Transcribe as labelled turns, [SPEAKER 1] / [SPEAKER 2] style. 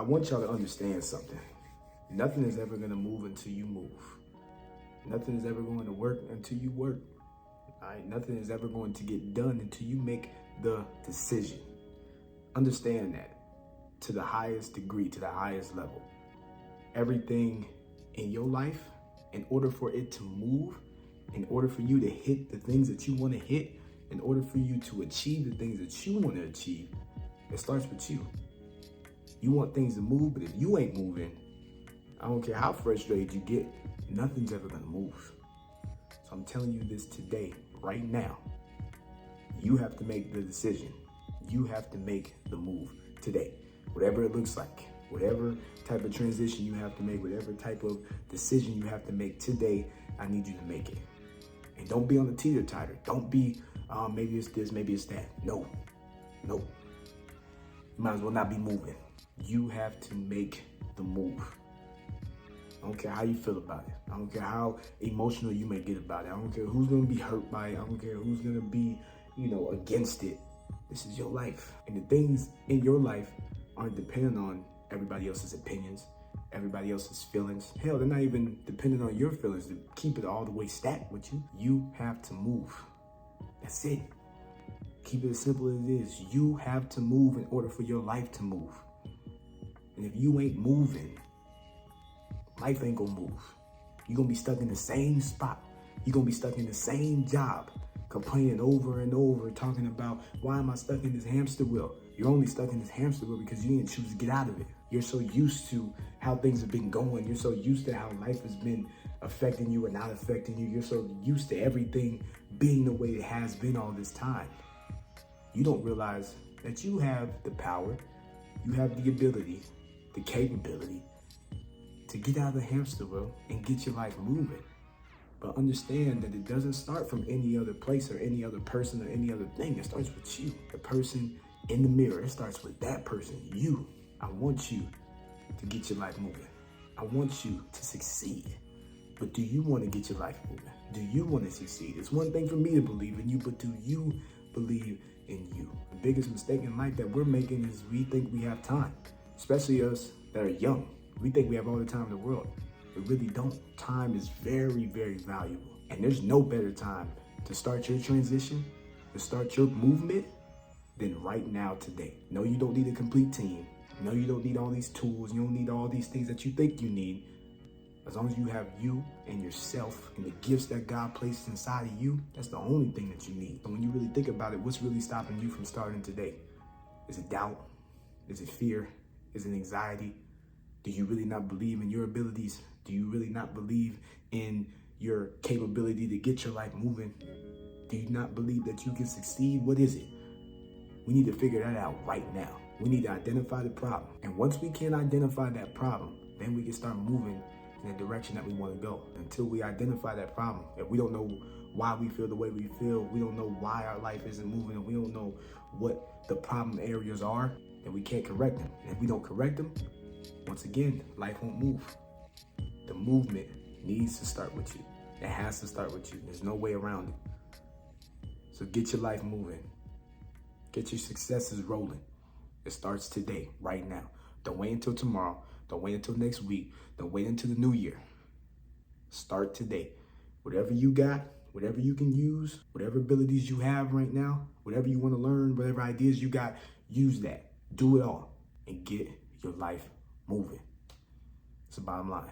[SPEAKER 1] want y'all to understand something. Nothing is ever going to move until you move. Nothing is ever going to work until you work. All right? Nothing is ever going to get done until you make the decision. Understand that to the highest degree, to the highest level. Everything in your life, in order for it to move, in order for you to hit the things that you want to hit, in order for you to achieve the things that you want to achieve, it starts with you. You want things to move, but if you ain't moving, I don't care how frustrated you get, nothing's ever gonna move. So I'm telling you this today, right now. You have to make the decision. You have to make the move today. Whatever it looks like, whatever type of transition you have to make, whatever type of decision you have to make today, I need you to make it. And don't be on the teeter-totter. Don't be, maybe it's this, maybe it's that. No. You might as well not be moving. You have to make the move. I don't care how you feel about it. I don't care how emotional you may get about it. I don't care who's gonna be hurt by it. I don't care who's gonna be, against it. This is your life. And the things in your life aren't dependent on everybody else's opinions, everybody else's feelings. Hell, they're not even dependent on your feelings to keep it all the way stacked with you. You have to move. That's it. Keep it as simple as it is. You have to move in order for your life to move. And if you ain't moving, life ain't gonna move. You're gonna be stuck in the same spot. You're gonna be stuck in the same job, complaining over and over, talking about, why am I stuck in this hamster wheel? You're only stuck in this hamster wheel because you didn't choose to get out of it. You're so used to how things have been going. You're so used to how life has been affecting you or not affecting you. You're so used to everything being the way it has been all this time. You don't realize that you have the power, you have the ability, the capability to get out of the hamster wheel and get your life moving. But understand that it doesn't start from any other place or any other person or any other thing. It starts with you, the person in the mirror. It starts with that person, you. I want you to get your life moving. I want you to succeed. But do you want to get your life moving? Do you want to succeed? It's one thing for me to believe in you, but do you believe in you? The biggest mistake in life that we're making is we think we have time, especially us that are young. We think we have all the time in the world. We really don't. Time is very, very valuable. And there's no better time to start your transition, to start your movement, than right now, today. No, you don't need a complete team. No, you don't need all these tools. You don't need all these things that you think you need. As long as you have you and yourself and the gifts that God placed inside of you, that's the only thing that you need. And when you really think about it, what's really stopping you from starting today? Is it doubt? Is it fear? Is it anxiety? Do you really not believe in your abilities? Do you really not believe in your capability to get your life moving? Do you not believe that you can succeed? What is it? We need to figure that out right now. We need to identify the problem. And once we can identify that problem, then we can start moving in the direction that we want to go. Until we identify that problem, if we don't know why we feel the way we feel, we don't know why our life isn't moving, and we don't know what the problem areas are, then we can't correct them. And if we don't correct them, once again, life won't move. The movement needs to start with you. It has to start with you. There's no way around it. So get your life moving. Get your successes rolling. It starts today, right now. Don't wait until tomorrow. Don't wait until next week. Don't wait until the new year. Start today. Whatever you got, whatever you can use, whatever abilities you have right now, whatever you want to learn, whatever ideas you got, use that. Do it all and get your life moving. It's the bottom line.